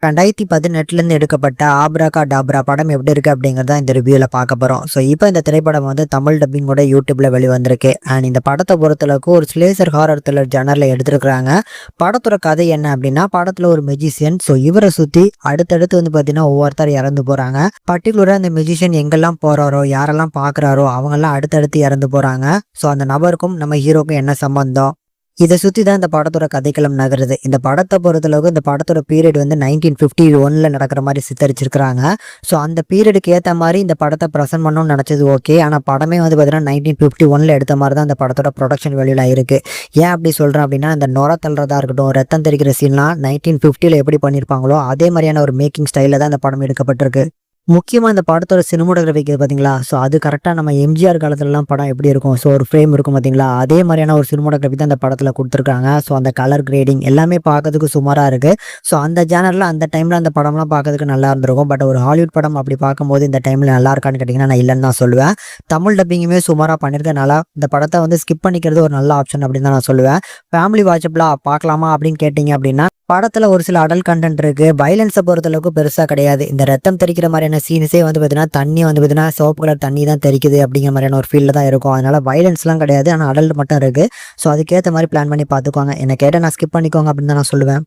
2018 எடுக்கப்பட்ட ஆப்ராகா டாப்ரா படம் எப்படி இருக்கு அப்படிங்கிறத இந்த ரிவ்யூல பார்க்க போறோம். ஸோ இப்போ இந்த திரைப்படம் வந்து தமிழ் டப்பிங்கோட யூடியூப்ல வெளிவந்திருக்கு. அண்ட் இந்த படத்தை பொறுத்தளவுக்கு ஒரு ஸ்லேசர் ஹாரர் த்ரில்லர் ஜானர்ல எடுத்திருக்கிறாங்க. படத்தோட கதை என்ன அப்படின்னா, படத்துல ஒரு மெஜிஷியன், ஸோ இவரை சுத்தி அடுத்தடுத்து வந்து பார்த்தீங்கன்னா ஒவ்வொருத்தர் இறந்து போறாங்க. பர்டிகுலரா அந்த மெஜிஷியன் எங்கெல்லாம் போறாரோ, யாரெல்லாம் பார்க்குறாரோ அவங்கெல்லாம் அடுத்தடுத்து இறந்து போறாங்க. ஸோ அந்த நபருக்கும் நம்ம ஹீரோக்கும் என்ன சம்பந்தம், இதை சுற்றி தான் இந்த படத்தோட கதைக்களம் நகருது. இந்த படத்தை பொறுத்தளவுக்கு இந்த படத்தோட பீரியட் வந்து 1951 நடக்கிற மாதிரி சித்தரிச்சிருக்கிறாங்க. ஸோ அந்த பீரியடுக்கு ஏற்ற மாதிரி இந்த படத்தை ப்ரெசென்ட் பண்ணணும்னு நினச்சது ஓகே. ஆனால் படமே வந்து பார்த்தீங்கன்னா 1951 எடுத்த மாதிரி தான் இந்த படத்தோட ப்ரொடக்ஷன் வேல்யூல இருக்கு. ஏன் அப்படி சொல்கிறேன் அப்படின்னா, இந்த நுர தள்ளுறதா இருக்கட்டும், ரத்தம் தெரிக்கிற சீன்லாம் 1950 எப்படி பண்ணியிருப்பாங்களோ அதே மாதிரியான ஒரு மேக்கிங் ஸ்டைலில் தான் இந்த படம் எடுக்கப்பட்டிருக்கு. முக்கியமா இந்த படத்தோட சினிமோட்டோகிராஃபிக்கு பார்த்தீங்களா, ஸோ அது கரெக்டாக நம்ம எம்ஜிஆர் காலத்துலலாம் படம் எப்படி இருக்கும், ஸோ ஒரு ஃப்ரேம் இருக்கும் பார்த்தீங்களா, அதே மாதிரியான ஒரு சினிமோட்டோகிராஃபி தான் இந்த படத்தில் கொடுத்துருக்காங்க. ஸோ அந்த கலர் கிரேடிங் எல்லாமே பார்க்கறதுக்கு சுமாராக இருக்குது. ஸோ அந்த ஜேனரில் அந்த டைமில் அந்த படம்லாம் பார்க்கறதுக்கு நல்லா இருந்திருக்கும். பட் ஒரு ஹாலிவுட் படம் அப்படி பார்க்கும்போது இந்த டைமில் நல்லா இருக்கான்னு கேட்டிங்கன்னா நான் இல்லைன்னு தான் சொல்லுவேன். தமிழ் டப்பிங்குமே சுமாராக பண்ணியிருக்கனால இந்த படத்தை வந்து ஸ்கிப் பண்ணிக்கிறது ஒரு நல்ல ஆப்ஷன் அப்படின்னு தான் நான் சொல்லுவேன். ஃபேமிலி வாட்சபிளாக பார்க்கலாமா அப்படின்னு கேட்டிங்க அப்படின்னா, படத்துல ஒரு சில அடல்ட் கண்டென்ட் இருக்கு. வயலன்ஸை பொறுத்தளவுக்கு பெருசா கிடையாது. இந்த ரத்தம் தெரிக்கிற மாதிரியான சீன்ஸே வந்து பார்த்தீங்கன்னா தண்ணி வந்து பார்த்தீங்கன்னா சிவப்பு கலர் தண்ணி தான் தெரிக்குது அப்படிங்கிற மாதிரியான ஒரு ஃபீல்ல தான் இருக்கும். அதனால வயலன்ஸ்லாம் கிடையாது, ஆனால் அடல்ட் மட்டும் இருக்கு. ஸோ அதுக்கேற்ற மாதிரி பிளான் பண்ணி பார்த்துக்கோங்க. என்ன கேட்டால் நான் ஸ்கிப் பண்ணிக்கோங்க அப்படின்னு தான் நான் சொல்லுவேன்.